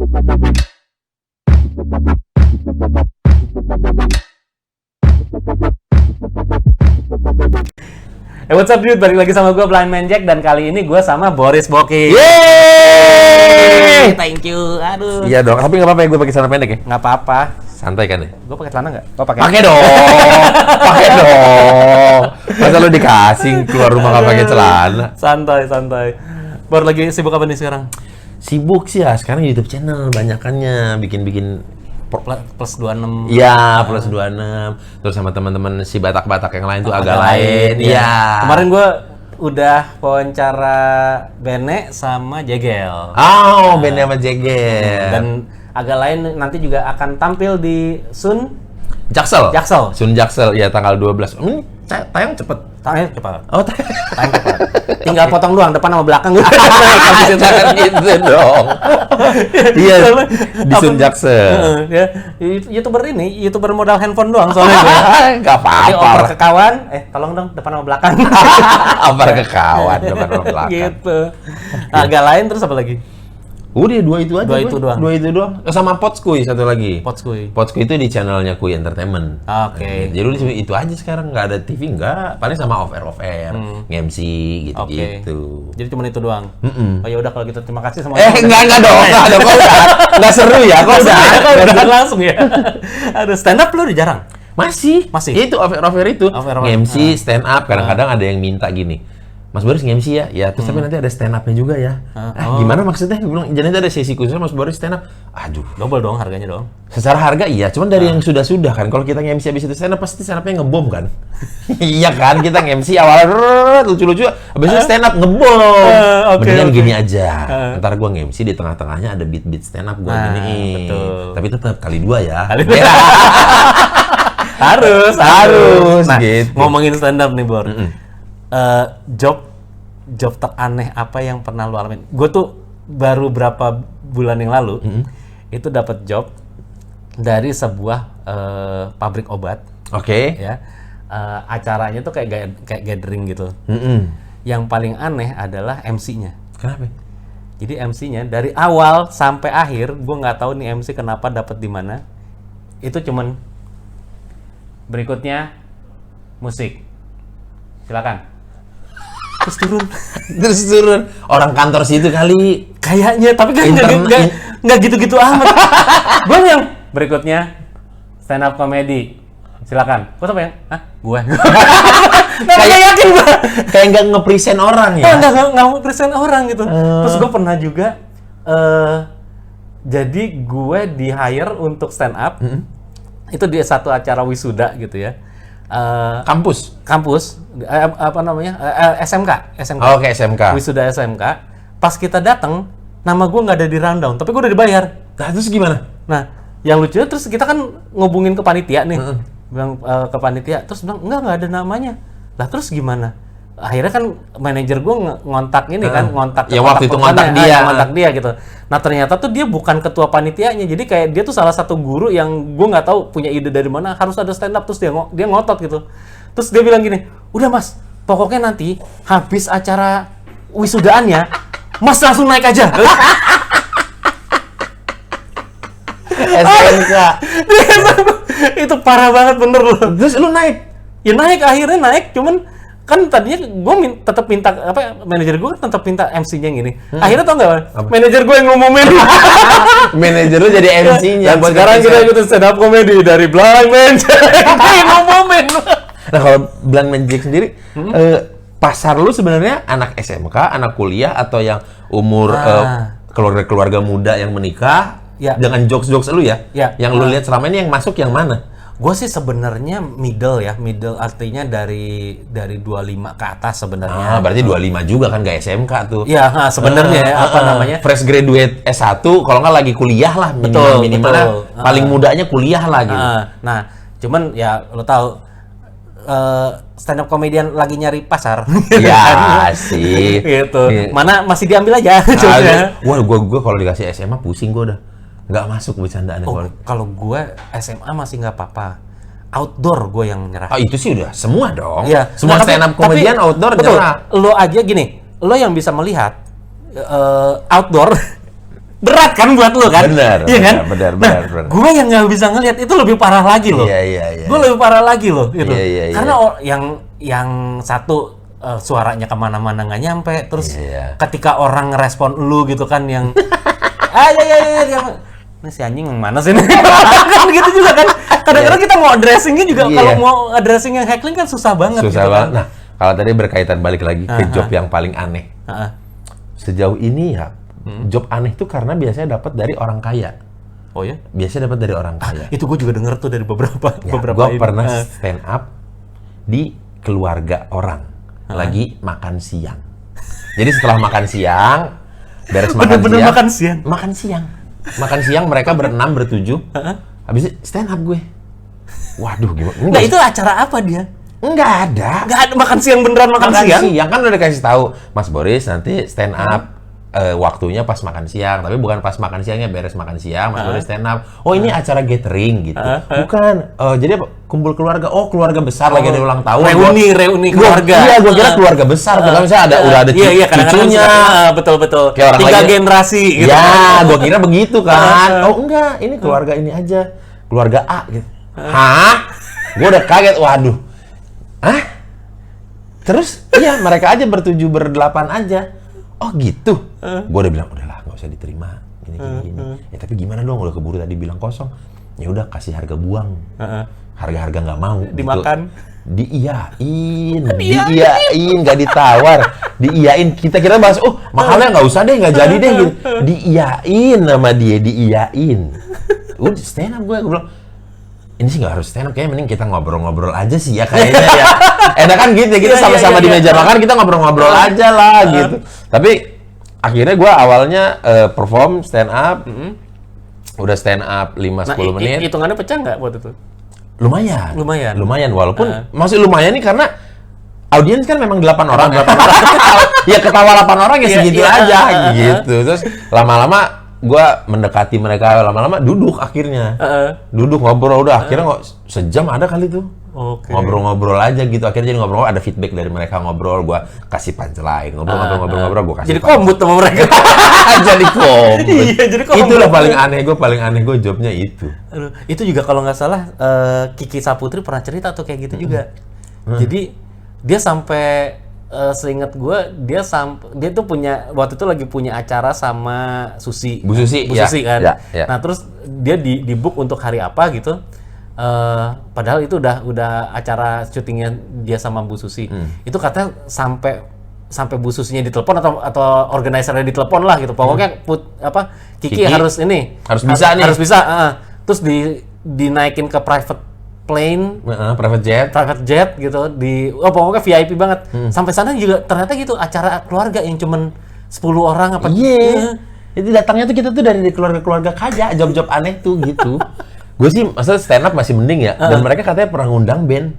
What's up dude, balik lagi sama gue Blind Man Jack dan kali ini gue sama Boris Boki. Yeay! Thank you, aduh. Iya dong, tapi nggak apa-apa ya gue pakai celana pendek ya? Nggak apa-apa. Santai kan ya? Gue pakai celana nggak? Gue pakai. Pakai dong, pakai dong. Masa lu dikasih keluar rumah nggak pakai celana? Santai. Baru lagi sibuk apa nih sekarang? Sibuk sih ya, sekarang YouTube channel banyakannya bikin Plus 26. Iya, plus 26. Terus sama teman-teman si Batak-Batak yang lain tuh agak lain. Iya. Kemarin gue udah wawancara Bene sama Jegel. Oh, Bene sama Jegel. Dan agak lain nanti juga akan tampil di Sun Jaksel. Sun Jaksel ya tanggal 12. Ini tayang cepet. Tayang cepat. Oh, Tayang cepat. Tinggal potong doang depan sama belakang. jangan gitu dong. Iya, di Sun Jaksel. Ya, YouTuber modal handphone doang soalnya gue. Nggak Jadi oper apa-apa. ke kawan, tolong dong depan sama belakang. Oper ke kawan, depan sama belakang. Gitu. Agak lain terus apa lagi? Udah dua itu aja. Dua itu doang. Sama Potskuy satu lagi. Potskuy. Potskuy itu di channelnya Kuy Entertainment. Oke. Jadi udah itu aja sekarang, nggak ada TV, nggak. Paling sama off air, nge-MC gitu-gitu. Jadi cuma itu doang. Oh ya udah kalau gitu terima kasih sama. Enggak dong. Kok udah nggak seru ya? Kok udah langsung ya. Aduh, stand up lu udah jarang. Masih. Itu off air itu. Nge-MC, stand up. Kadang-kadang ada yang minta gini. Mas Boris nge-MC ya? Ya, terus tapi nanti ada stand up-nya juga ya. Gimana maksudnya? Gue bilang, jadi nanti ada sesi khusus Mas Boris stand up. Aduh. Double dong harganya dong. Secara harga iya, cuman dari yang sudah-sudah kan. Kalau kita nge-MC habis itu stand up, pasti stand up-nya ngebom kan? Iya kan? Kita nge-MC awalnya lucu-lucu, habis itu stand up ngebom. Mendingan gini aja. Ntar gue nge-MC di tengah-tengahnya ada beat-beat stand up gue giniin. Betul. Tapi tetap kali 2 ya. Harus. Nah, gitu. ngomongin stand up nih, Bor. Job teraneh apa yang pernah lu alamin? Gue tuh baru berapa bulan yang lalu itu dapat job dari sebuah pabrik obat. Oke. Ya, acaranya tuh kayak gathering gitu. Yang paling aneh adalah MC-nya. Kenapa? Jadi MC-nya dari awal sampai akhir, gue nggak tahu nih MC kenapa dapat di mana. Itu cuman berikutnya musik. Silakan. Terus turun. Orang kantor situ kali. Kayaknya, tapi kan nggak gitu-gitu amat. Gue yang berikutnya stand up comedy. Silakan. Gue siapa yang? Hah? Gue. Kayak yakin gue. Kayak nggak nge-present orang ya? Nggak mau present orang gitu. Terus gue pernah juga, jadi gue di hire untuk stand up. Itu di satu acara wisuda gitu ya. Kampus apa namanya SMK. Oke, SMK. Wisuda SMK. Pas kita datang, nama gue nggak ada di rundown, tapi gue udah dibayar. Nah, terus gimana? Nah, yang lucunya terus kita kan ngubungin ke panitia nih, bilang ke panitia, terus bilang nggak ada namanya. Lah terus gimana? Akhirnya kan manajer gue ngontak ini kan, ngontak ya waktu itu ngontak dia gitu. Nah ternyata tuh dia bukan ketua panitianya, jadi kayak dia tuh salah satu guru yang gue nggak tahu punya ide dari mana harus ada stand up, terus dia ngotot gitu. Terus dia bilang gini, udah mas, pokoknya nanti habis acara wisudaannya, mas langsung naik aja. SMK. Itu parah banget bener loh. Terus lu naik? Ya akhirnya naik, cuman kan tadinya gue tetap minta manajer gue kan tetap minta MC-nya yang gini. Akhirnya tau nggak? Manajer gue yang ngumumin. Manajer lu jadi MC-nya. Dan sekarang kita ikutin stand up comedy dari Blind Man Jack. Dia ngumumin. Nah kalau Blind Man Jack sendiri, pasar lu sebenarnya anak SMK, anak kuliah atau yang umur keluarga muda yang menikah dengan jokes-jokes lu ya? Yang lu lihat selama ini yang masuk yang mana? Gue sih sebenarnya middle artinya dari 25 ke atas sebenarnya. Berarti 25 juga kan, gak SMK tuh. Iya, sebenarnya apa namanya? Fresh graduate S1, kalau nggak lagi kuliah lah minimal. Paling mudanya kuliah lah gitu. Nah, cuman ya lo tahu stand up comedian lagi nyari pasar. Iya sih. Gitu. Mana masih diambil aja. Wah, gue kalau dikasih SMA pusing gue udah. Nggak masuk bercandaan. Kalau gue SMA masih nggak apa-apa. Outdoor gue yang nyerah. Itu sih udah semua dong. Iya. Semua stand up comedian outdoor nyerah. Lo aja gini, lo yang bisa melihat outdoor berat kan buat lo kan? Benar, iya kan? benar. Gue yang nggak bisa ngelihat itu lebih parah lagi loh. Iya. Gue lebih parah lagi loh, gitu. Iya. Karena yang satu suaranya kemana-mana nggak nyampe, terus ketika orang ngerespon lu gitu kan yang ya. Ini si anjing yang mana sih? Kan gitu juga kan. Kadang-kadang kita mau addressing-nya juga kalau mau addressing yang heckling kan susah banget. Susah gitu banget. kan. Nah, kalau tadi berkaitan balik lagi ke job yang paling aneh. Sejauh ini ya, job aneh itu karena biasanya dapat dari orang kaya. Oh ya? Biasanya dapat dari orang kaya. Itu gue juga denger tuh dari beberapa. Gue pernah stand up di keluarga orang lagi makan siang. Jadi setelah makan siang, beres makan Bener-bener siang, makan siang mereka berenam bertujuh. Habis itu stand up gue. Waduh, gimana? Nah itu acara apa dia? Nggak ada makan siang beneran makan siang. Kan udah dikasih tahu, Mas Boris nanti stand up. Waktunya pas makan siang, tapi bukan pas makan siangnya, beres makan siang, Mas Boris stand up. Oh ini acara gathering gitu. Bukan, jadi apa? Kumpul keluarga. Oh keluarga besar lagi ada ulang tahun. Reuni keluarga. Iya, gue kira keluarga besar. Kalau misalnya udah ada cucunya. Betul. Kayak orang 3 lain. generasi gitu. Ya, gue kira begitu kan. Oh enggak, ini keluarga ini aja. Keluarga A gitu. Hah? Gue udah kaget, waduh. Hah? Terus, iya mereka aja berdelapan aja. Oh gitu. Gue udah bilang, udahlah nggak usah diterima. Gini. Ya tapi gimana dong, udah keburu tadi bilang kosong. Ya udah kasih harga buang. Harga-harga nggak mau. Dimakan. Diiyain, nggak ditawar. Diiyain, kita kira bahas, oh mahalnya nggak usah deh, nggak jadi deh gitu. Diiyain sama dia, diiyain. Udah stand up gue bilang, ini sih nggak harus stand up, kayaknya mending kita ngobrol-ngobrol aja sih ya kayaknya ya. Enak kan gitu ya, kita sama-sama di meja makan, kita ngobrol-ngobrol aja lah gitu. Tapi akhirnya gue awalnya perform stand up, udah stand up 5-10 menit. Hitungannya pecah nggak buat itu? Lumayan, walaupun masih lumayan nih karena audiens kan memang 8 orang. Ya ketawa 8 orang ya segitu aja gitu. Terus lama-lama gue mendekati mereka, lama-lama duduk akhirnya. Duduk ngobrol, udah akhirnya sejam ada kali tuh. Ngobrol-ngobrol aja gitu. Akhirnya jadi ngobrol, ada feedback dari mereka ngobrol, gue kasih punchline. Ngobrol-ngobrol, gue kasih jadi kombut sama mereka. Jadi kombut. Iya, jadi kombut. Itulah paling aneh gue jobnya itu. Aduh, itu juga kalau nggak salah Kiki Saputri pernah cerita tuh kayak gitu juga. Jadi dia sampai seingat gue dia tuh waktu itu lagi punya acara sama Bu Susi kan. Ya. Nah terus dia di book untuk hari apa gitu. Padahal itu udah acara syutingnya dia sama Bu Susi. Itu katanya sampai Bu Susinya ditelepon atau organisernya ditelepon lah gitu. Pokoknya Kiki harus bisa. Terus dinaikin ke private plane, private jet gitu, pokoknya VIP banget. Sampai sana juga ternyata gitu acara keluarga yang cuman 10 orang apa. Iya. Jadi datangnya tuh kita tuh dari keluarga kaya, job-job aneh tuh gitu. Gue sih masa stand up masih mending ya. Dan mereka katanya pernah ngundang band.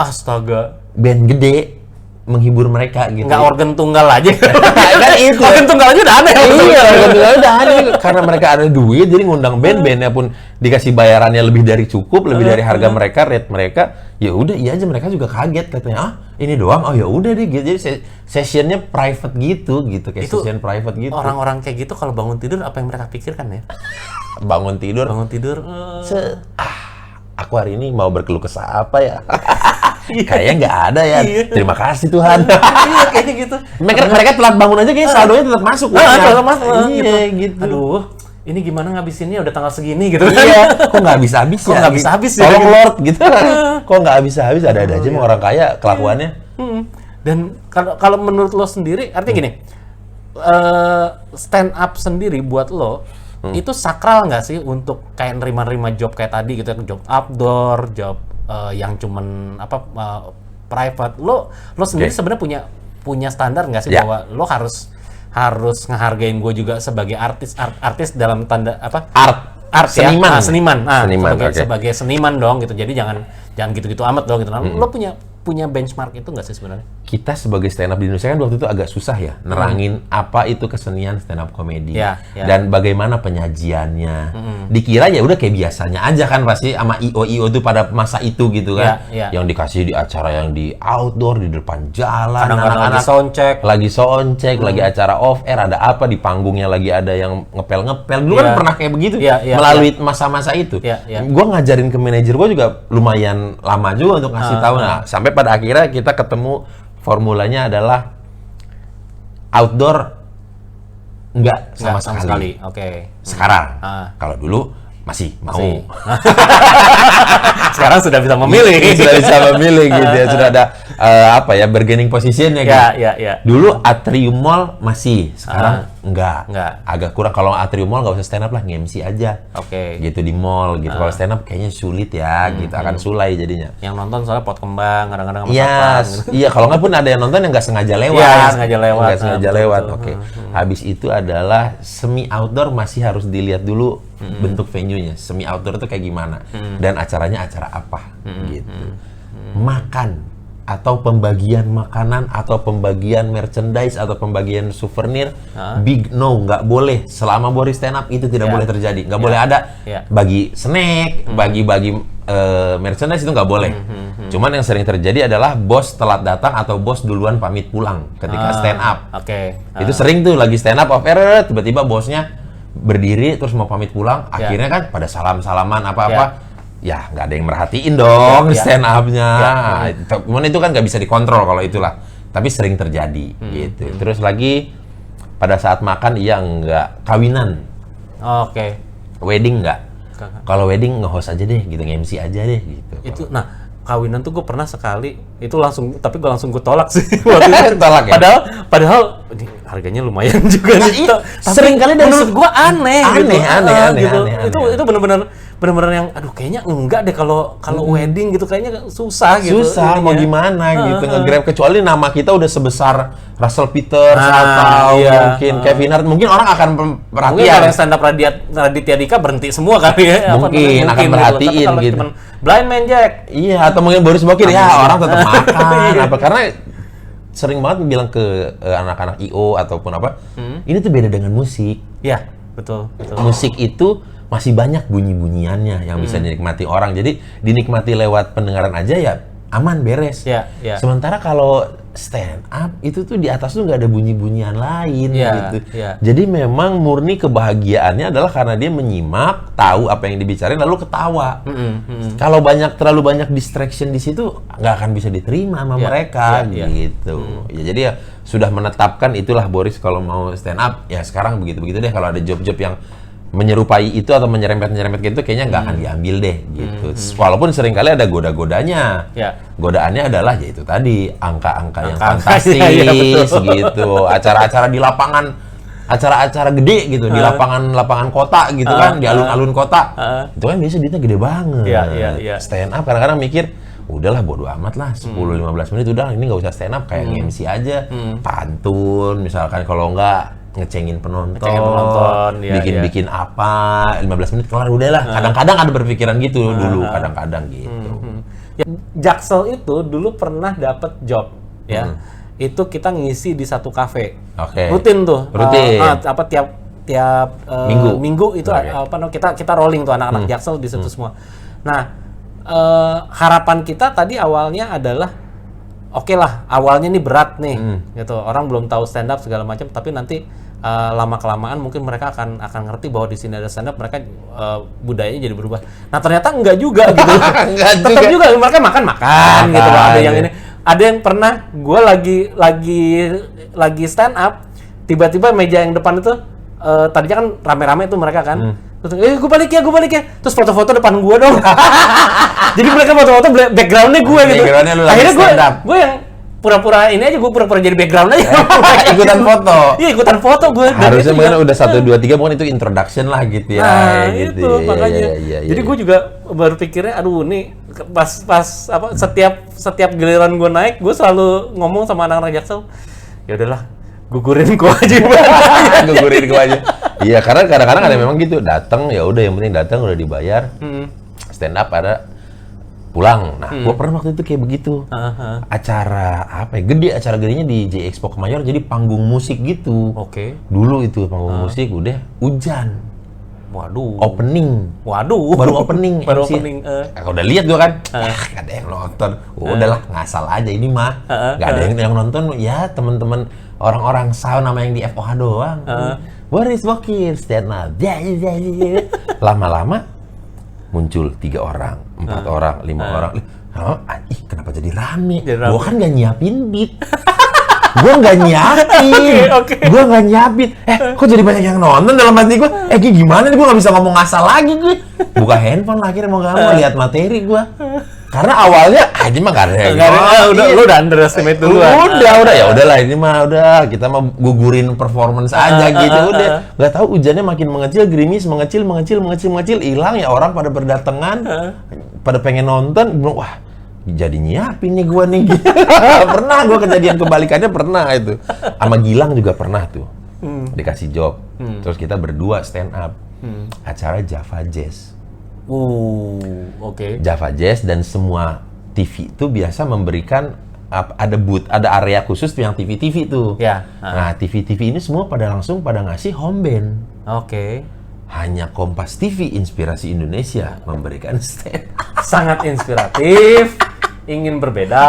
Astaga. Band gede menghibur mereka gitu. Nggak organ tunggal aja. Kan itu. Organ tunggal aja udah aneh. Iya, organ tunggal udah aneh. Karena mereka ada duit, jadi ngundang bandnya pun dikasih bayarannya lebih dari cukup, lebih dari harga mereka, rate mereka. Ya udah, iya aja mereka juga kaget katanya. Ah, ini doang. Oh ya udah deh gitu. Jadi sessionnya private gitu kayak itu session private gitu. Orang-orang kayak gitu kalau bangun tidur apa yang mereka pikirkan ya? Bangun tidur. Aku hari ini mau berkeluh kesah apa ya? Kayaknya nggak ada ya. Terima kasih Tuhan. Iya kayaknya gitu. Mereka telat bangun aja kayaknya saldonya tetap masuk. Tetap masuk. Iya gitu. Aduh, ini gimana ngabisinnya udah tanggal segini gitu. Iya. Kok nggak habis-habis ya? Kok nggak habis-habis ya? Tolong Lord gitu. Kok nggak habis-habis? Ada aja mau orang kaya kelakuannya. Dan kalau menurut lo sendiri, artinya gini, stand up sendiri buat lo itu sakral nggak sih untuk kayak nerima job kayak tadi gitu, job outdoor, job yang cuman private. Lo sendiri sebenarnya punya standar nggak sih bahwa lo harus ngehargain gue juga sebagai artis dalam tanda art seniman. Seniman. Sebagai Okay. seniman dong gitu. Jadi jangan gitu-gitu amat dong gitu. Nah, lo punya benchmark itu nggak sih sebenarnya? kita sebagai stand up di Indonesia kan waktu itu agak susah ya nerangin apa itu kesenian stand up comedy dan bagaimana penyajiannya. Dikira ya udah kayak biasanya aja kan pasti sama IO itu pada masa itu gitu kan. Yang dikasih di acara yang di outdoor di depan jalan, kadang-kadang lagi soundcheck, lagi acara off air, ada apa di panggungnya lagi ada yang ngepel-ngepel. Dulu kan pernah kayak begitu melalui masa-masa itu. Gua ngajarin ke manajer gua juga lumayan lama juga untuk ngasih tahu. Nah, sampai pada akhirnya kita ketemu formulanya adalah outdoor enggak sama sekali. Oke. Sekarang, kalau dulu masih mau. Sekarang sudah bisa memilih. Sudah bisa memilih gitu ya. Sudah ada bargaining position ya kan. Dulu Atrium Mall masih, sekarang enggak. Agak kurang. Kalau Atrium Mall nggak usah stand up lah, nge-MC aja. Gitu di mall gitu. Kalau stand up kayaknya sulit ya, gitu akan sulai jadinya. Yang nonton soalnya pot kembang, kadang-kadang gitu. Iya, kalau nggak pun ada yang nonton yang nggak sengaja lewat. Nggak sengaja lewat. Oke. Habis itu adalah semi outdoor masih harus dilihat dulu bentuk venue-nya. Semi outdoor itu kayak gimana dan acaranya acara apa gitu. Makan atau pembagian makanan atau pembagian merchandise atau pembagian souvenir, big no, nggak boleh selama Boris stand up itu tidak boleh terjadi, nggak boleh ada bagi snack, bagi merchandise itu nggak boleh. Cuman yang sering terjadi adalah bos telat datang atau bos duluan pamit pulang ketika stand up. Itu sering tuh lagi stand up off air tiba-tiba bosnya berdiri terus mau pamit pulang, akhirnya kan pada salam-salaman apa-apa. Ya nggak ada yang merhatiin dong stand up-nya. Cuman itu kan nggak bisa dikontrol kalau itulah. Tapi sering terjadi gitu. Terus lagi pada saat makan nggak kawinan. Wedding nggak. Kalau wedding nge-host aja deh gitu, nge-MC aja deh gitu. Itu kawinan tuh gue pernah sekali itu langsung, tapi gue langsung tolak sih waktu itu. Tolak ya? Padahal ini harganya lumayan juga nih. Sering kali menurut gue aneh. Itu benar-benar yang aduh kayaknya enggak deh kalau wedding gitu kayaknya susah gitu. Susah mau gimana gitu nge-grab, kecuali nama kita udah sebesar Russell Peters atau mungkin Kevin Hart, mungkin orang akan perhatian. Mungkin kalau stand up Raditya Dika berhenti semua kali ya. Mungkin akan perhatiin gitu. Blind Man Jack. Iya, atau mungkin Boris Bokir ya orang tetap makan karena sering banget bilang ke anak-anak IO ataupun apa, ini tuh beda dengan musik. Iya, betul. Musik itu masih banyak bunyi-bunyiannya yang bisa dinikmati orang. Jadi dinikmati lewat pendengaran aja ya aman, beres. Sementara kalau stand up itu tuh di atas tuh nggak ada bunyi-bunyian lain gitu. Jadi memang murni kebahagiaannya adalah karena dia menyimak, tahu apa yang dibicarain lalu ketawa. Kalau terlalu banyak distraction di situ nggak akan bisa diterima sama mereka gitu. Ya jadi ya sudah menetapkan itulah Boris kalau mau stand up ya sekarang begitu-begitu deh. Kalau ada job-job yang menyerupai itu atau menyerempet gitu kayaknya nggak akan diambil deh gitu. Walaupun seringkali ada godaannya. Godaannya adalah ya itu tadi angka-angka yang fantastis gitu. Acara-acara di lapangan, acara-acara gede gitu di lapangan kota gitu kan, di alun-alun kota. Itu kan biasa duitnya gede banget. Stand up kadang-kadang mikir udahlah bodo amat lah 10-15 menit udah, ini nggak usah stand up kayak MC aja, pantun misalkan, kalau nggak ngecengin penonton, bikin apa, 15 menit kelar udah lah. Kadang-kadang ada berpikiran gitu dulu, kadang-kadang gitu. Jaksel itu dulu pernah dapat job ya. Itu kita ngisi di satu kafe. Rutin tuh. Tiap minggu itu kita rolling tuh anak-anak Jaksel di situ semua. Nah, harapan kita tadi awalnya adalah oke lah, awalnya nih berat nih, gitu. Orang belum tahu stand up segala macam, tapi nanti lama kelamaan mungkin mereka akan ngerti bahwa di sini ada stand up, mereka budayanya jadi berubah. Nah ternyata enggak juga gitu. Tetap juga mereka makan gitu. Ada yang ini, ada yang pernah gue lagi stand up, tiba-tiba meja yang depan itu tadinya kan rame-rame tuh mereka kan. Terus gue balik ya. Terus foto-foto depan gue dong. Jadi mereka foto-foto backgroundnya gue gitu. Akhirnya gue yang pura-pura ini aja, gue pura-pura jadi background aja. Ikutan foto. Iya, ikutan foto gue. Harusnya mungkin udah 1, 2, 3 mungkin itu introduction lah gitu ya. Nah, gitu. Itu makanya. Jadi gue juga baru pikirnya, aduh nih pas setiap giliran gue naik, gue selalu ngomong sama anak-anak Jaksel, ya udahlah, gugurin gue aja. Gugurin gue aja. Iya, karena kadang-kadang ada memang gitu, datang ya udah, yang penting datang udah dibayar. Stand up ada pulang. Nah, gua pernah waktu itu kayak begitu. Acara apa ya? Acara gedenya di J Expo Kemayoran, jadi panggung musik gitu. Oke. Dulu itu panggung musik udah hujan. Waduh. Opening. Waduh. Baru opening. Baru MC. opening. Udah lihat gua kan. Gak ada yang nonton. Udahlah, ngasal aja ini mah. Gak ada yang nonton. Ya, teman-teman orang-orang sound nama yang di FOH doang. Boris Bokir, stand up. Lama-lama muncul 3 orang, 4 orang, 5 orang. Kenapa jadi rame? Gua kan gak nyiapin beat. Gua nggak nyiapin. Gua nggak nyiapin. Kok jadi banyak yang nonton dalam hati gua? Gimana nih, gua nggak bisa ngomong asal lagi gue. Buka handphone lah, akhirnya mau nggak mau lihat materi gua. Karena awalnya ini mah nggak ada. Lu udah underestimate dulu. Udah ya udahlah, ini mah udah kita mah gugurin performance aja gitu. Udah nggak tahu hujannya makin mengecil, gerimis mengecil, hilang ya, orang pada berdatangan, pada pengen nonton. Wah, jadi nyiapin nih gua nih. Pernah gua kejadian kebalikannya, pernah itu. Sama Gilang juga pernah tuh. Dikasih job. Terus kita berdua stand up. Acara Java Jazz. Oke. Java Jazz, dan semua TV itu biasa memberikan ada booth, ada area khusus tuh yang TV tuh. Ya. Nah, TV ini semua pada ngasih home band. Oke. Hanya Kompas TV Inspirasi Indonesia memberikan stand. Sangat inspiratif. Ingin berbeda.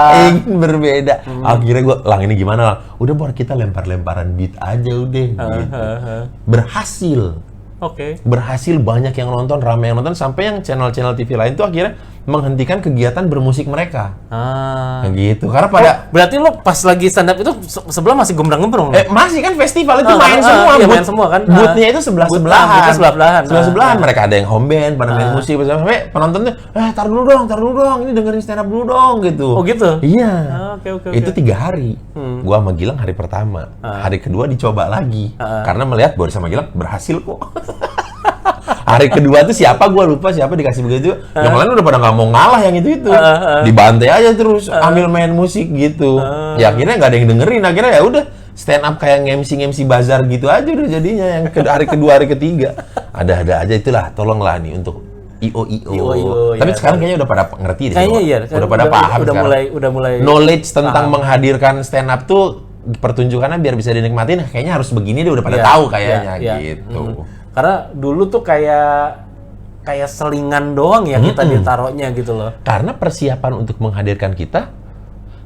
Akhirnya gue, ini gimana Lang? Udah kita lempar-lemparan beat aja udah. Gitu. Berhasil. Oke. Berhasil, banyak yang nonton, ramai yang nonton, sampai yang channel-channel TV lain tuh akhirnya menghentikan kegiatan bermusik mereka. Gitu. Karena berarti lo pas lagi stand up itu sebelah masih gembrang-gembrong? Masih kan festival itu main semua. Iya, main semua kan. Booth-nya itu sebelah-sebelahan. Sebelah-sebelahan. Mereka ada yang home band, pada main musik, sampai penontonnya, tar dulu dong, ini dengerin stand up dulu dong, gitu. Oh gitu? Iya. Oke. Itu 3 hari. Gua sama Gilang hari pertama. Hari kedua dicoba lagi. Karena melihat Boris sama Gilang berhasil kok. Hari kedua tuh siapa gua lupa, siapa dikasih begitu. Yang lain udah pada nggak mau ngalah yang itu. Dibantai aja terus, ambil main musik gitu. Ya akhirnya nggak ada yang dengerin. Akhirnya ya udah stand up kayak MC bazar gitu aja udah jadinya, yang hari kedua, hari ketiga. Ada aja, itulah, tolonglah nih untuk IO. Tapi ya, sekarang kayaknya udah pada ngerti deh. Kayaknya iya. Udah pada paham sekarang. Udah mulai knowledge tentang menghadirkan stand up tuh, pertunjukannya biar bisa dinikmatin, kayaknya harus begini deh, udah pada tahu kayaknya gitu. Karena dulu tuh kayak selingan doang ya kita ditaruhnya gitu loh. Karena persiapan untuk menghadirkan kita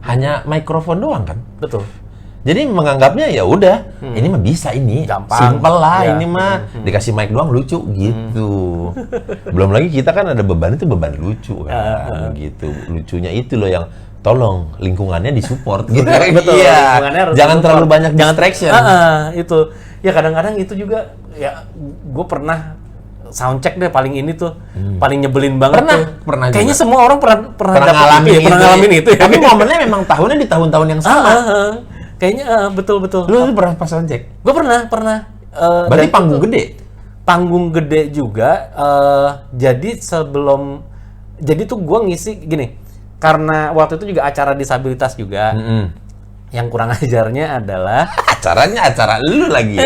hanya mikrofon doang kan. Betul. Jadi menganggapnya ya udah, ini mah bisa, ini gampang, simple lah, ini mah dikasih mic doang lucu gitu. Belum lagi kita kan ada beban, itu beban lucu kan, gitu. Lucunya itu loh yang tolong lingkungannya disupport gitu. Betul. Iya. Jangan terlalu banyak distraction. Itu. Ya kadang-kadang itu juga ya, gue pernah soundcheck deh paling ini tuh, paling nyebelin banget pernah kayaknya juga. semua orang pernah ngalamin itu ya. Tapi momennya memang tahunnya di tahun-tahun yang sama. Kayaknya betul. Lu pernah pas soundcheck? Gue pernah. Berarti panggung gede? Panggung gede juga. Jadi jadi tuh gue ngisi gini, karena waktu itu juga acara disabilitas juga. Yang kurang ajarnya adalah acara lu lagi.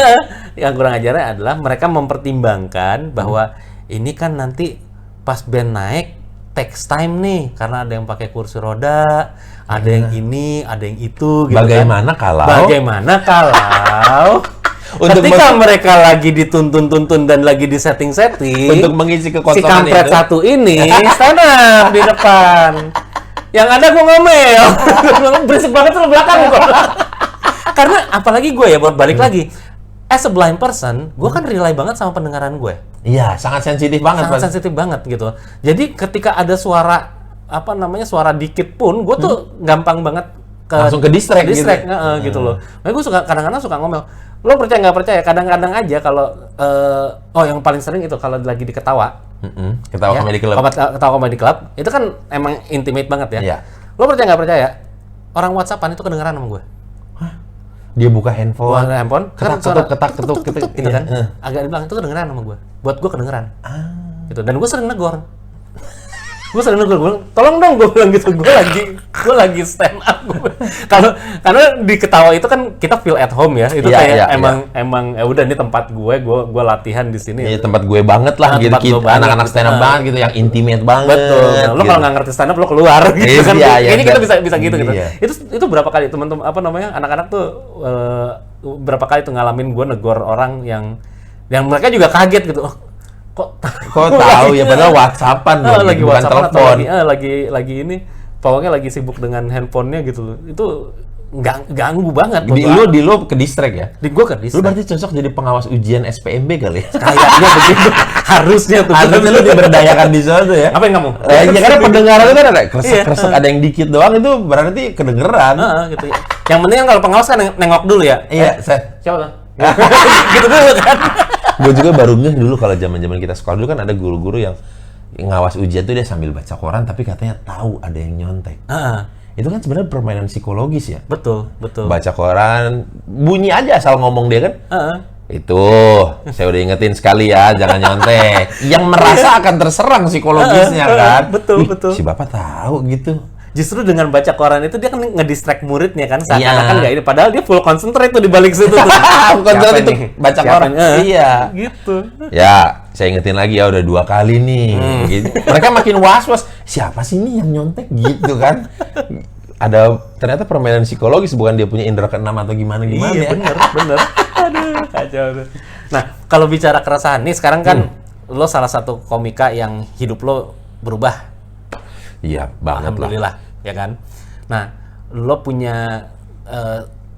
Yang kurang ajarnya adalah mereka mempertimbangkan bahwa ini kan nanti pas band naik takes time nih, karena ada yang pakai kursi roda, ada yang ini, ada yang itu gitu. Bagaimana kalau ketika mereka lagi dituntun dan lagi di setting-setting untuk mengisi kekosongan si kampret itu. satu ini stand up di depan. Yang ada gue ngomel. Berisik banget tuh belakang gue. Karena apalagi gue ya, balik lagi. As a blind person, gue kan rely banget sama pendengaran gue. Iya, sangat sensitif banget. Sangat sensitif banget gitu. Jadi ketika ada suara, suara dikit pun, gue tuh gampang banget langsung ke distract gitu loh. Makanya gue kadang-kadang suka ngomel. Lo percaya nggak percaya? Kadang-kadang aja kalau, yang paling sering itu kalau lagi diketawa. Ketawa comedy club. Ketawa comedy club itu kan emang intimate banget ya. Iya. Lo percaya nggak percaya? Orang WhatsApp-an itu kedengeran sama gue. Dia buka handphone. Ketak ketuk gitu kan. Agak dibilang itu kedengeran sama gue. Buat gue kedengeran. Gitu. Dan gue sering negor. Gue sering gue bilang, tolong dong, gue bilang gitu, gue lagi stand up. Karena di ketawa itu kan kita feel at home ya, itu kayak emang ya udah ini tempat gue latihan di sini. Iya, tempat gue banget lah gitu, anak-anak stand up banget gitu, yang intimate banget. Betul. Lo gitu. kalau nggak ngerti stand up lo keluar gitu kan. Ini kita bisa gitu. Iya. Itu berapa kali teman-teman anak-anak tuh berapa kali tuh ngalamin gue negor orang yang mereka juga kaget gitu. Kok tahu ya, padahal WhatsAppan loh, lagi bukan WhatsAppan atau telepon. lagi ini pokoknya lagi sibuk dengan handphonenya gitu loh. Itu ganggu banget. Di lo ke distract ya? Di gua ke distract. Lu berarti cocok jadi pengawas ujian SPMB kali ya? Kayaknya begitu. Harusnya tuh. Harusnya lu diberdayakan di sana tuh ya? Apa yang kamu? Ya karena pendengaran itu kan ada kresek-kresek, ada yang dikit doang, itu berarti kedengeran. Gitu ya. Yang penting kan kalau pengawas kan nengok dulu ya. Iya, saya. Siapa tuh? Gitu dulu kan. Gue juga baru ngeh dulu kalau zaman-zaman kita sekolah dulu kan ada guru-guru yang ngawas ujian tuh dia sambil baca koran tapi katanya tahu ada yang nyontek. Itu kan sebenarnya permainan psikologis ya. Betul. Baca koran, bunyi aja asal ngomong dia kan. Itu saya udah ingetin sekali ya, jangan nyontek. Yang merasa akan terserang psikologisnya kan. Betul. Si bapak tahu gitu. Justru dengan baca koran itu dia kan ngedistract muridnya kan, seakan-akan nggak ini, padahal dia full concentrate tuh di balik situ tuh. Concentrate itu baca koran. Iya. Gitu. Ya, saya ingetin lagi ya udah 2 kali nih. Gitu. Mereka makin was-was. Siapa sih ini yang nyontek gitu kan? Ada ternyata permainan psikologis, bukan dia punya indera keenam atau gimana iya, ya. Bener. Aduh, kacau. Nah, kalau bicara keresahan nih sekarang kan lo salah satu komika yang hidup lo berubah. Iya, banget Alhamdulillah, ya kan? Nah, lo punya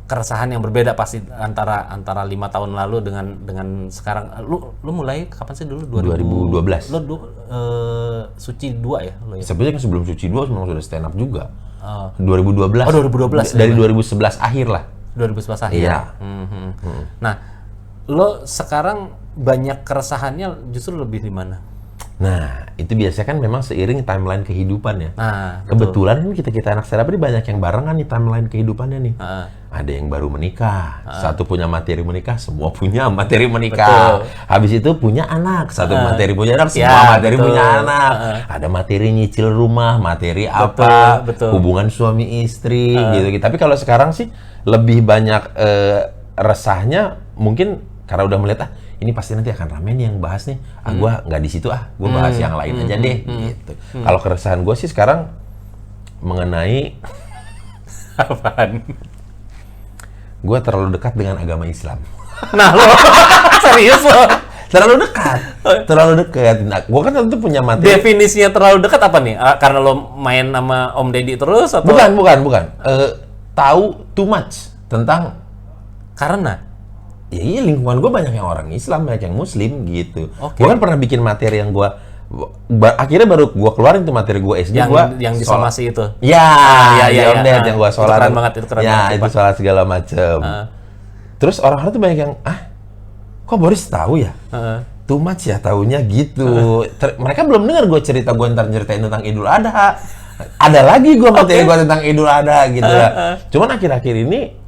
keresahan yang berbeda pasti antara 5 tahun lalu dengan sekarang. Lo mulai kapan sih dulu? 2012. Lo Suci 2 ya? Lo ya? Sebenarnya kan sebelum Suci 2 memang sudah stand up juga. 2012. Oh, 2012. Dari 2011 akhir lah. 2011 akhir. Iya. Nah, lo sekarang banyak keresahannya justru lebih di mana? Nah, itu biasanya kan memang seiring timeline kehidupan ya. Nah, kebetulan kan kita anak stand up ini banyak yang barengan nih timeline kehidupannya nih. Ada yang baru menikah, satu punya materi menikah, semua punya materi menikah. Betul. Habis itu punya anak, satu materi punya anak, semua materi punya anak. Ada materi nyicil rumah, materi apa, hubungan suami istri, gitu. Tapi kalau sekarang sih lebih banyak resahnya mungkin karena udah melihat ini pasti nanti akan rame nih yang bahas nih. Gua nggak di situ gua bahas yang lain aja deh, gitu. Kalau keresahan gue sih sekarang mengenai apaan? Gue terlalu dekat dengan agama Islam. Nah lo, serius lo? Terlalu dekat. Nah, gue kan tentu punya materi. Definisinya terlalu dekat apa nih? Karena lo main sama Om Deddy terus atau? Bukan. Tahu too much tentang. Karena? Ya iya, lingkungan gue banyak yang orang Islam, banyak yang Muslim gitu. Okay. Gue kan pernah bikin materi yang gue akhirnya baru gue keluarin tuh materi gue SD yang disomasi itu. Ya, Om Ded yang gue sholat. Itu keren banget, itu keren banget. Itu sholat segala macem. Terus orang-orang tuh banyak yang kok Boris tahu ya? Too much ya taunya gitu. Mereka belum dengar gue cerita gue ntar ceritain tentang Idul Adha. Ada lagi gue materi gue tentang Idul Adha gitu lah. Cuman akhir-akhir ini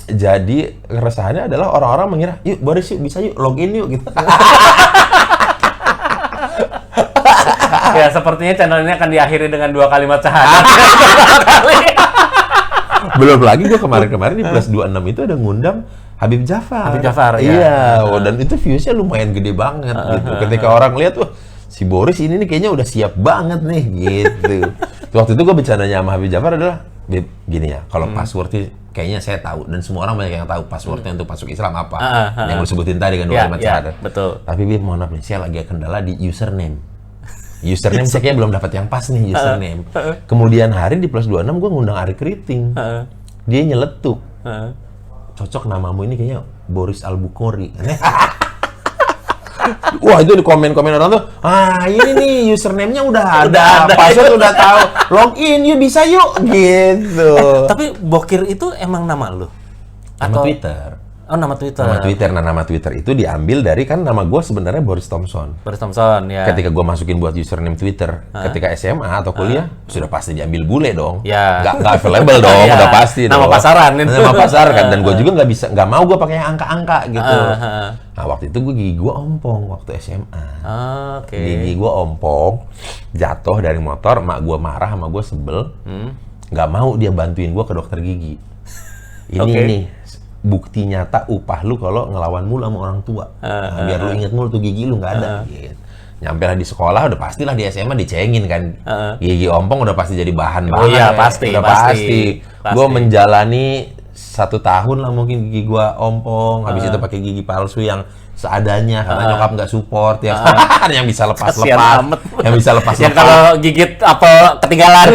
jadi keresahannya adalah orang-orang mengira, yuk Boris yuk bisa yuk login yuk gitu. Ya sepertinya channel ini akan diakhiri dengan 2 kalimat syahadat. Belum lagi gue kemarin-kemarin di Plus 26 itu ada ngundang Habib Jafar. Iya, dan itu viewsnya lumayan gede banget gitu. Ketika orang lihat, wah si Boris ini nih kayaknya udah siap banget nih gitu. Waktu itu gue bercandanya sama Habib Jafar adalah, Beb, gini ya, kalau passwordnya kayaknya saya tahu dan semua orang banyak yang tahu passwordnya untuk masuk Islam apa. Yang lu sebutin tadi kan 2 kalimat syahadat. Betul. Tapi Beb, mohon maaf nih, saya lagi kendala di username. Username saya kayaknya belum dapat yang pas nih username. Kemudian hari di Plus 26 gue ngundang Ari Kriting. Dia nyeletuk. Cocok namamu ini kayaknya Boris Al-Bukhari. Wah itu di komen-komen orang tuh, ini nih username-nya udah ada, password udah tahu, login yuk bisa yuk gitu. Tapi Bokir itu emang nama lu? Nama Twitter. Oh, nama Twitter. Nama Twitter. Nah, nama Twitter itu diambil dari kan nama gue sebenarnya Boris Thompson. Boris Thompson, ya. Ketika gue masukin buat username Twitter, ketika SMA atau kuliah, sudah pasti diambil bule dong. Ya. Nggak available dong, udah pasti nama dong. pasaran itu. Nama pasaran kan. Dan gue juga nggak mau gue pakai yang angka-angka gitu. Nah, waktu itu gigi gue ompong waktu SMA. Oke. Gigi gue ompong, jatuh dari motor, emak gue marah sama gue sebel. Nggak mau dia bantuin gue ke dokter gigi. Ini nih. Bukti nyata upah lu kalau ngelawan mulu sama orang tua. Nah, biar lu inget mulu tuh gigi lu nggak ada. Gitu. Nyampe lah di sekolah, udah pastilah di SMA dicengin kan. Gigi ompong udah pasti jadi bahan banget. Oh iya, pasti. Udah pasti. Gue menjalani 1 tahun lah mungkin gigi gue ompong. Habis itu pakai gigi palsu yang seadanya karena nyokap nggak support ya. Yang bisa lepas-lepas. Yang bisa lepas-lepas. Yang kalau gigit apel ketinggalan.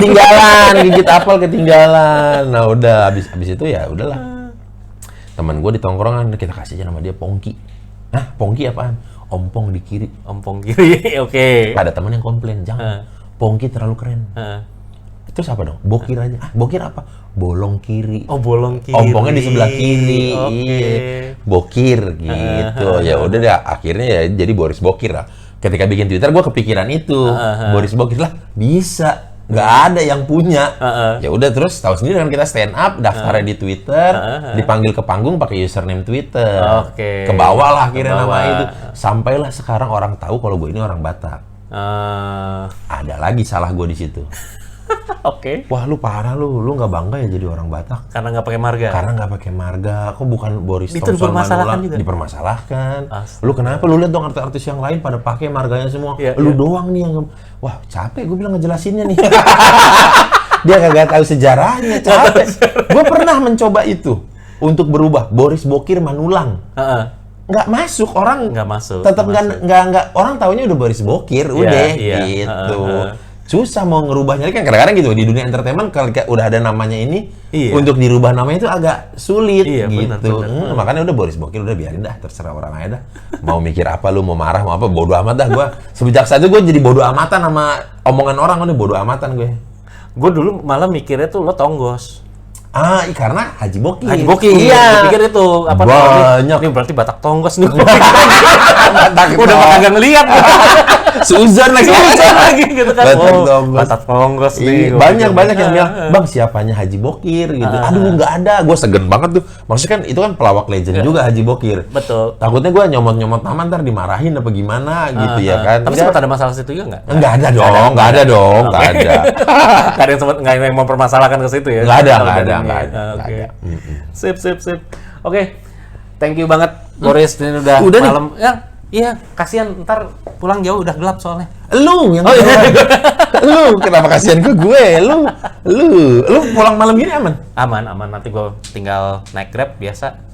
Gigit apel ketinggalan. Nah udah habis itu ya udahlah. Teman gue di tongkrongan, kita kasih aja nama dia Pongki. Hah? Pongki apaan? Ompong di kiri. Ompong kiri, oke. Ada teman yang komplain, jangan. Pongki terlalu keren. Terus apa dong? Bokir aja. Ah, bokir apa? Bolong kiri. Oh, bolong kiri. Ompongnya di sebelah kiri. Iya. Bokir gitu. Ya udah deh, akhirnya ya jadi Boris Bokir lah. Ketika bikin Twitter, gue kepikiran itu. Boris Bokir lah, bisa. Nggak ada yang punya. Ya udah terus tahu sendiri kan kita stand up, daftarnya di Twitter, dipanggil ke panggung pakai username Twitter. Ke bawah lah akhirnya nama itu. Sampailah sekarang orang tahu kalau gue ini orang Batak. Ada lagi salah gue di situ. Wah lu parah lu nggak bangga ya jadi orang Batak? Karena nggak pakai marga. Karena nggak pakai marga. Kok bukan Boris Itu Thompson dipermasalahkan juga. Dipermasalahkan. Lu kenapa? Lu lihat dong artis-artis yang lain pada pakai marganya semua. Lu doang nih yang wah capek gue bilang ngejelasinnya nih. Dia kagak tahu sejarahnya, capek. Gue pernah mencoba itu untuk berubah Boris Bokir Manulang. Nggak masuk orang. Nggak masuk. Tetap nggak orang taunya udah Boris Bokir, udah gitu. Susah mau ngerubahnya kan kadang-kadang gitu di dunia entertainment kalau udah ada namanya ini untuk dirubah namanya itu agak sulit gitu. Bener. Makanya udah Boris Bokir udah biarin dah terserah orang aja dah. Mau mikir apa lu mau marah mau apa bodo amat dah gue. Semenjak saat itu gue jadi bodo amatan sama omongan orang udah bodo amatan gue. Gue dulu malah mikirnya tuh lo tonggos. Karena Haji Bokir. Haji Bokir. Iya. Gue pikir itu apa banyak. ini berarti Batak tonggos nih. Batak udah kagak ngeliat. Suzon lagi gitu kan. Batak tonggos nih. Banyak yang bilang, "Bang, siapanya Haji Bokir?" gitu. Aduh, nggak ada. Gue segen banget tuh. Maksudnya kan itu kan pelawak legend juga Haji Bokir. Betul. Takutnya gue nyomot-nyomot nama ntar dimarahin apa gimana gitu ya kan. Tapi sempat ada masalah situ juga nggak? Nggak ada dong. Nggak ada. Nggak ada yang sempat nggak yang mempermasalahkan ke situ ya? Nggak ada. Oke. Sip. Oke. Thank you banget Boris, ini udah malam. Iya, kasihan ntar pulang jauh udah gelap soalnya. Lu yang lu kenapa kasihan ke gue? Lu pulang malam gini aman? Aman. Nanti gue tinggal naik Grab biasa.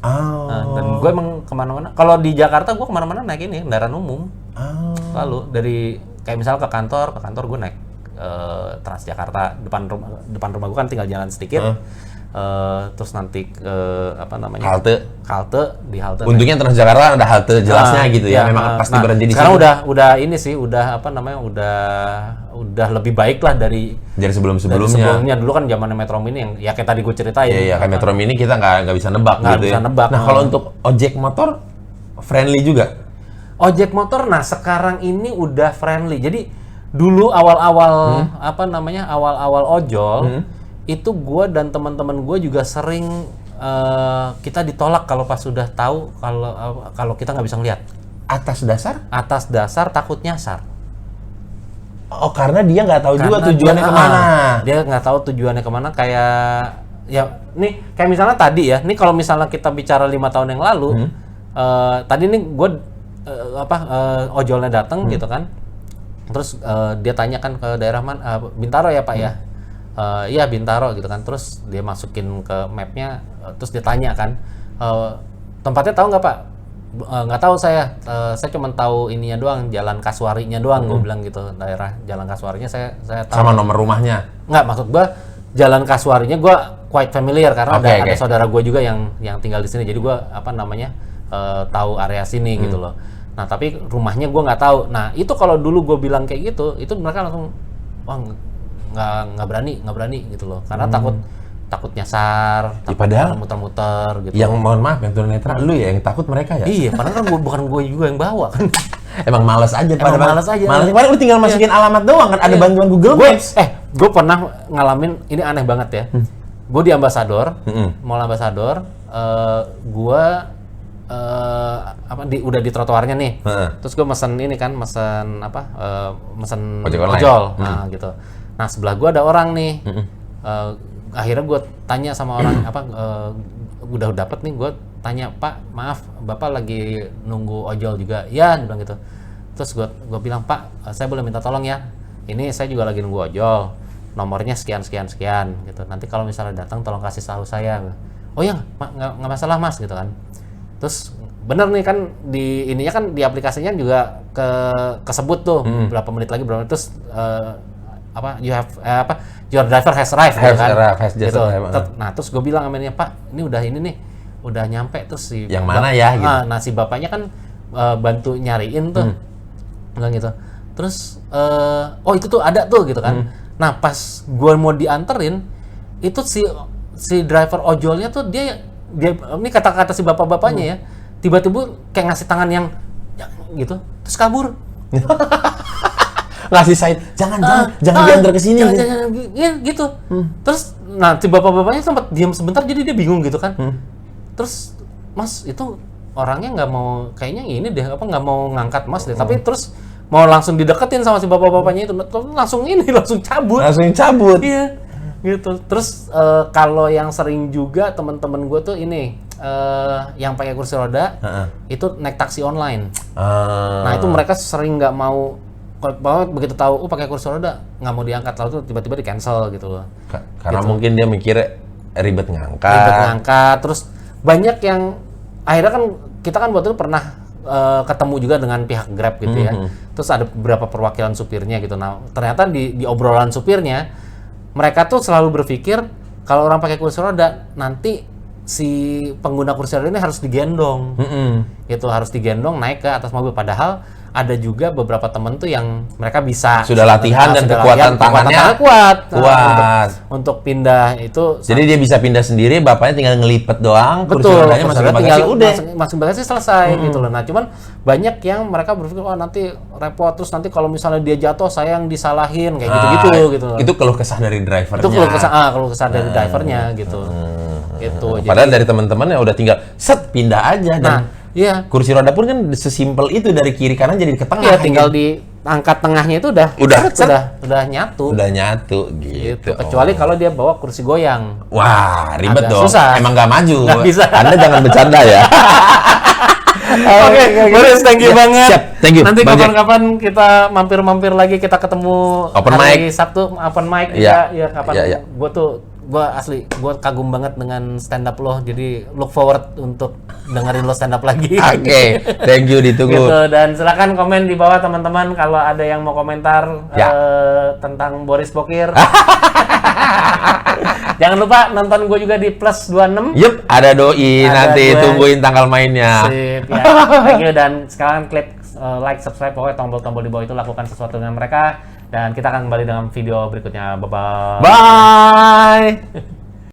Dan gue emang kemana-mana. Kalau di Jakarta gue kemana-mana naik ini kendaraan umum. Lalu dari kayak misal ke kantor gue naik Transjakarta. Depan rumah gue kan tinggal jalan sedikit. Terus nanti halte di halte. Untungnya Transjakarta ada halte jelasnya gitu ya. Memang pasti berhenti di sekarang udah ini sih udah udah lebih baik lah dari sebelumnya. Dulu kan zamannya Metro Mini yang ya kayak tadi gue ceritain. Iya, kayak Metro Mini kita nggak bisa nebak gitu ya. Nah, kalau untuk ojek motor friendly juga. Ojek motor sekarang ini udah friendly. Jadi dulu awal-awal awal-awal ojol itu gue dan teman-teman gue juga sering kita ditolak kalau pas sudah tahu kalau kita nggak bisa ngeliat. Atas dasar takut nyasar. Oh, karena dia nggak tahu juga tujuannya kemana. Dia nggak tahu tujuannya kemana. Kayak ya nih kayak misalnya tadi ya. Nih kalau misalnya kita bicara 5 tahun yang lalu, tadi nih gue ojolnya datang gitu kan. Terus dia tanyakan ke daerah mana, Bintaro ya Pak ya. Iya Bintaro gitu kan, terus dia masukin ke mapnya, terus dia tanya kan, tempatnya tahu nggak Pak? Nggak tahu saya cuma tahu ininya doang, Jalan Kasuarinya doang, gue bilang gitu, daerah Jalan Kasuarinya saya tahu. Sama nomor rumahnya? Nggak, maksud gue Jalan Kasuarinya gue quite familiar karena ada saudara gue juga yang tinggal di sini, jadi gue tahu area sini gitu loh. Nah tapi rumahnya gue nggak tahu. Nah itu kalau dulu gue bilang kayak gitu, itu mereka langsung nggak berani gitu loh, karena takut nyasar, takut padahal muter-muter gitu. Yang mohon maaf, yang tunanetra lu ya, yang takut mereka ya? Iya, padahal kan bukan gue juga yang bawa kan. Emang males aja. Emang males aja. Padahal lu tinggal masukin alamat doang kan, ada bantuan Google Maps. Gue pernah ngalamin, ini aneh banget ya. Gue di Ambasador, Mall Ambasador, gue udah di trotoarnya nih. Terus gue mesen ini kan, mesen ojol. Nah, gitu. Nah, sebelah gue ada orang nih. Akhirnya gue tanya sama orang udah dapet nih, gue tanya, Pak, maaf, Bapak lagi nunggu ojol juga? Ya, dia bilang gitu. Terus gue bilang, Pak, saya boleh minta tolong ya? Ini saya juga lagi nunggu ojol, nomornya sekian gitu. Nanti kalau misalnya datang tolong kasih tahu saya. Oh ya, nggak masalah Mas gitu kan. Terus bener nih kan ininya kan di aplikasinya juga kesebut tuh berapa menit lagi terus your driver has arrived gitu. Nah, terus gue bilang sama dia, Pak, ini udah nyampe. Terus yang mana ya gitu. Nah, si bapaknya kan bantu nyariin tuh. Bilang gitu. Terus itu tuh ada tuh gitu kan. Nah, pas gue mau dianterin itu si driver ojolnya tuh dia ini kata-kata si bapak-bapaknya ya, tiba-tiba kayak ngasih tangan yang gitu terus kabur. Ngasih side, jangan diantar ke sini. Jangan, gitu. Terus nah si bapak-bapaknya sempat diam sebentar, jadi dia bingung gitu kan. Terus, Mas, itu orangnya nggak mau, kayaknya ini deh, nggak mau ngangkat Mas deh. Tapi terus mau langsung dideketin sama si bapak-bapaknya itu, langsung cabut. Iya, gitu. Terus kalau yang sering juga teman-teman gue tuh ini, yang pakai kursi roda, itu naik taksi online. Nah, itu mereka sering nggak mau, banget begitu tahu pakai kursi roda nggak mau diangkat, lalu tuh tiba-tiba di cancel gitu loh. Karena gitu. Mungkin dia mikir ribet ngangkat. Terus banyak yang akhirnya kan kita kan waktu itu pernah ketemu juga dengan pihak Grab gitu ya. Terus ada beberapa perwakilan supirnya gitu. Nah, ternyata di obrolan supirnya mereka tuh selalu berpikir kalau orang pakai kursi roda nanti si pengguna kursi roda ini harus digendong. Gitu, harus digendong naik ke atas mobil, padahal ada juga beberapa temen tuh yang mereka bisa sudah latihan dan kekuatan tangannya kuat. Untuk pindah itu. Jadi dia bisa pindah sendiri, bapaknya tinggal ngelipet doang. Betul. Masing bagasi selesai gitu loh. Nah, cuman banyak yang mereka berpikir nanti repot, terus nanti kalau misalnya dia jatuh saya yang disalahin kayak gitu. Itu keluh kesah dari drivernya. Itu keluh kesah dari drivernya gitu. Gitu. Padahal dari teman-teman ya udah tinggal pindah aja dan iya. Kursi roda pun kan sesimpel itu, dari kiri kanan jadi ke tengah. Iya, tinggal diangkat tengahnya itu udah nyatu. Udah nyatu gitu. Kecuali kalau dia bawa kursi goyang. Wah, ribet dong. Susah. Emang nggak maju. Nggak bisa. Anda jangan bercanda ya. Oke, Boris, thank you banget. Siap, thank you. Nanti kapan-kapan kita mampir-mampir lagi, kita ketemu hari Sabtu open mic. Iya, kapan. Gue asli, gue kagum banget dengan stand up lo, jadi look forward untuk dengerin lo stand up lagi. Oke, thank you, ditunggu. Gitu, dan silakan komen di bawah teman-teman kalau ada yang mau komentar tentang Boris Bokir. Jangan lupa nonton gue juga di Plus 26. Yup, ada doi, nanti tungguin tanggal mainnya. Sip, ya. Thank you, dan sekarang klik like, subscribe, pokoknya tombol-tombol di bawah itu, lakukan sesuatu dengan mereka. Dan kita akan kembali dengan video berikutnya. Bye-bye. Bye!